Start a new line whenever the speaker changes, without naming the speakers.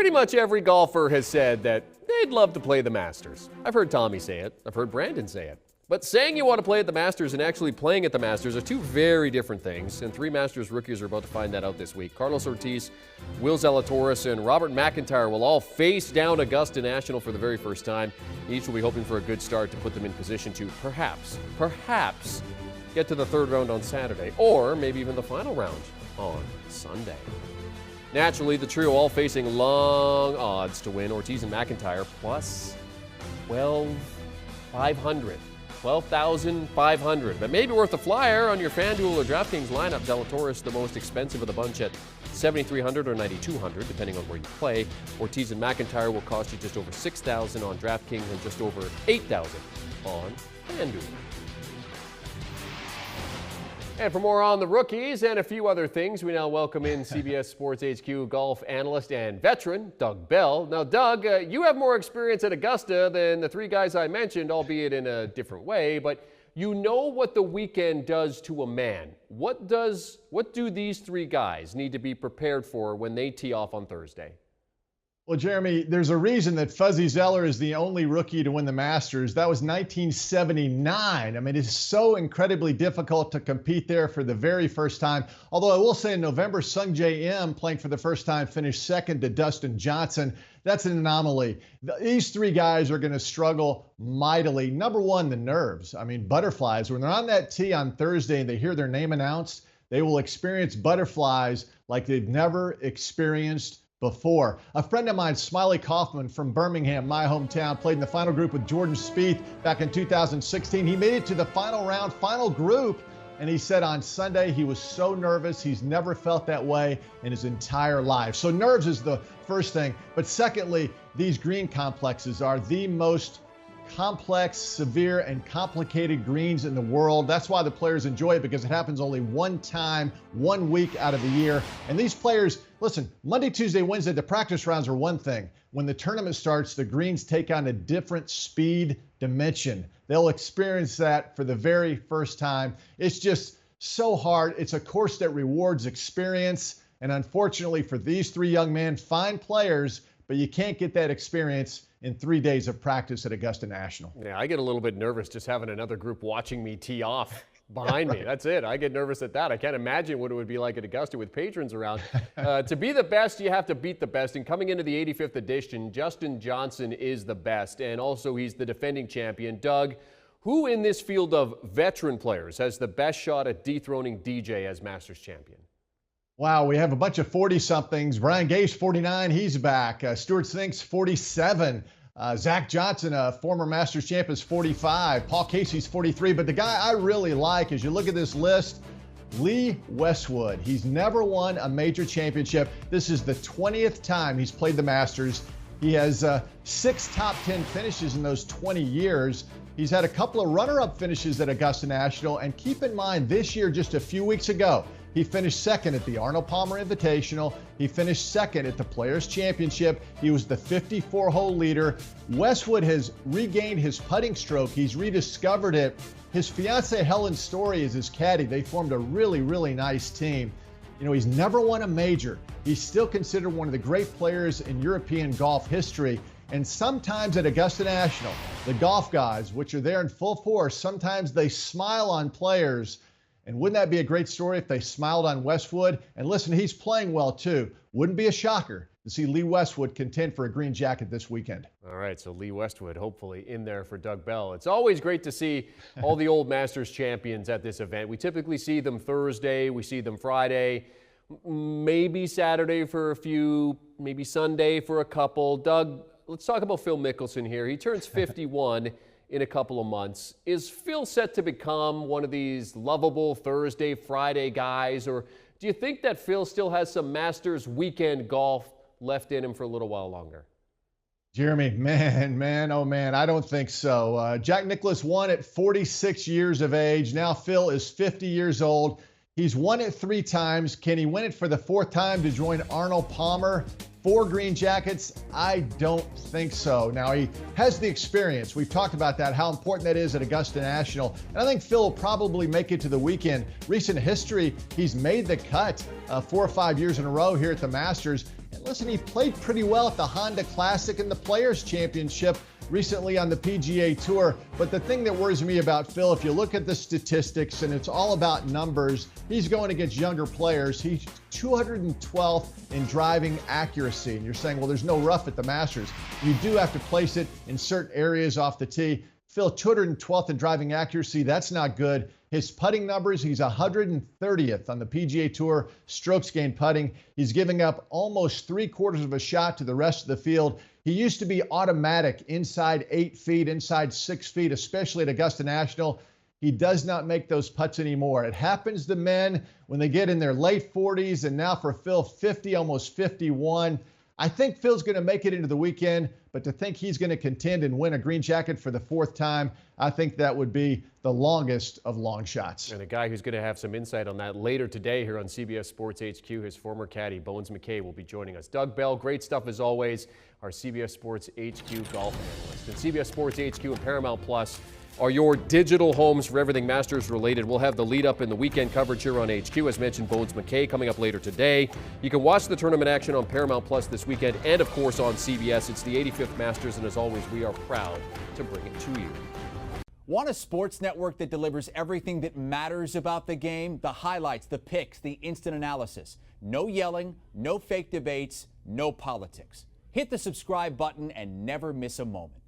Pretty much every golfer has said that they'd love to play the Masters. I've heard Tommy say it. I've heard Brandon say it. But saying you want to play at the Masters and actually playing at the Masters are two very different things, and three Masters rookies are about to find that out this week. Carlos Ortiz, Will Zalatoris, and Robert McIntyre will all face down Augusta National for the very first time. Each will be hoping for a good start to put them in position to perhaps get to the third round on Saturday, or maybe even the final round on Sunday. Naturally, the trio all facing long odds to win. Ortiz and McIntyre plus 12,500. But maybe worth a flyer on your FanDuel or DraftKings lineup. Zalatoris, the most expensive of the bunch at $7,300 or $9,200, depending on where you play. Ortiz and McIntyre will cost you just over $6,000 on DraftKings and just over $8,000 on FanDuel. And for more on the rookies and a few other things, we now welcome in CBS Sports HQ golf analyst and veteran, Doug Bell. Now, Doug, you have more experience at Augusta than the three guys I mentioned, albeit in a different way, but you know what the weekend does to a man. What do these three guys need to be prepared for when they tee off on Thursday?
Well, Jeremy, there's a reason that Fuzzy Zoeller is the only rookie to win the Masters. That was 1979. I mean, it's so incredibly difficult to compete there for the very first time. Although I will say in November, Sung J M playing for the first time finished second to Dustin Johnson. That's an anomaly. These three guys are going to struggle mightily. Number one, the nerves. I mean, butterflies. When they're on that tee on Thursday and they hear their name announced, they will experience butterflies like they've never experienced before. A friend of mine, Smiley Kaufman from Birmingham, my hometown, played in the final group with Jordan Spieth back in 2016. He made it to the final round, final group, and he said on Sunday he was so nervous. He's never felt that way in his entire life. So nerves is the first thing. But secondly, these green complexes are the most complex, severe, and complicated greens in the world. That's why the players enjoy it, because it happens only one time, 1 week out of the year. And these players, listen, Monday, Tuesday, Wednesday, the practice rounds are one thing. When the tournament starts, the greens take on a different speed dimension. They'll experience that for the very first time. It's just so hard. It's a course that rewards experience. And unfortunately for these three young men, fine players, but you can't get that experience in 3 days of practice at Augusta National.
Yeah, I get a little bit nervous just having another group watching me tee off behind me. That's it. I get nervous at that. I can't imagine what it would be like at Augusta with patrons around. To be the best, you have to beat the best. And coming into the 85th edition, Justin Johnson is the best, and also he's the defending champion. Doug, who in this field of veteran players has the best shot at dethroning DJ as Masters champion?
Wow, we have a bunch of 40-somethings. Brian Gay's 49, he's back. Stuart Sink's 47. Zach Johnson, a former Masters champ, is 45. Paul Casey's 43. But the guy I really like, as you look at this list, Lee Westwood. He's never won a major championship. This is the 20th time he's played the Masters. He has 6 top 10 finishes in those 20 years. He's had a couple of runner-up finishes at Augusta National. And keep in mind, this year, just a few weeks ago, he finished second at the Arnold Palmer Invitational. He finished second at the Players Championship. He was the 54-hole leader. Westwood has regained his putting stroke. He's rediscovered it. His fiancée, Helen Story, is his caddy. They formed a really, really nice team. You know, he's never won a major. He's still considered one of the great players in European golf history. And sometimes at Augusta National, the golf gods, which are there in full force, sometimes they smile on players. And wouldn't that be a great story if they smiled on Westwood? And listen, he's playing well too. Wouldn't be a shocker to see Lee Westwood contend for a green jacket this weekend.
All right, so Lee Westwood hopefully in there for Doug Bell. It's always great to see all the old Masters champions at this event. We typically see them Thursday, we see them Friday, maybe Saturday for a few, maybe Sunday for a couple. Doug, let's talk about Phil Mickelson here. He turns 51 in a couple of months. Is Phil set to become one of these lovable Thursday, Friday guys, or do you think that Phil still has some Masters weekend golf left in him for a little while longer?
Jeremy, man, oh man, I don't think so. Jack Nicklaus won at 46 years of age. Now Phil is 50 years old. He's won it 3 times. Can he win it for the 4th time to join Arnold Palmer? 4 green jackets? I don't think so. Now, he has the experience. We've talked about that, how important that is at Augusta National. And I think Phil will probably make it to the weekend. Recent history, he's made the cut 4 or 5 years in a row here at the Masters. And listen, he played pretty well at the Honda Classic and the Players Championship recently on the PGA Tour. But the thing that worries me about Phil, if you look at the statistics and it's all about numbers, he's going against younger players. He's 212th in driving accuracy. And you're saying, well, there's no rough at the Masters. You do have to place it in certain areas off the tee. Phil, 212th in driving accuracy, that's not good. His putting numbers, he's 130th on the PGA Tour, strokes gained putting. He's giving up almost 3/4 of a shot to the rest of the field. He used to be automatic inside 8 feet, inside 6 feet, especially at Augusta National. He does not make those putts anymore. It happens to men when they get in their late 40s, and now for Phil, 50, almost 51. I think Phil's going to make it into the weekend, but to think he's going to contend and win a green jacket for the 4th time, I think that would be the longest of long shots.
And a guy who's going to have some insight on that later today here on CBS Sports HQ, his former caddy, Bones McKay, will be joining us. Doug Bell, great stuff as always, our CBS Sports HQ golf analyst. And CBS Sports HQ and Paramount Plus are your digital homes for everything Masters related. We'll have the lead up in the weekend coverage here on HQ. As mentioned, Bones McKay coming up later today. You can watch the tournament action on Paramount Plus this weekend and, of course, on CBS. It's the 85th Masters, and as always, we are proud to bring it to you.
Want a sports network that delivers everything that matters about the game? The highlights, the picks, the instant analysis. No yelling, no fake debates, no politics. Hit the subscribe button and never miss a moment.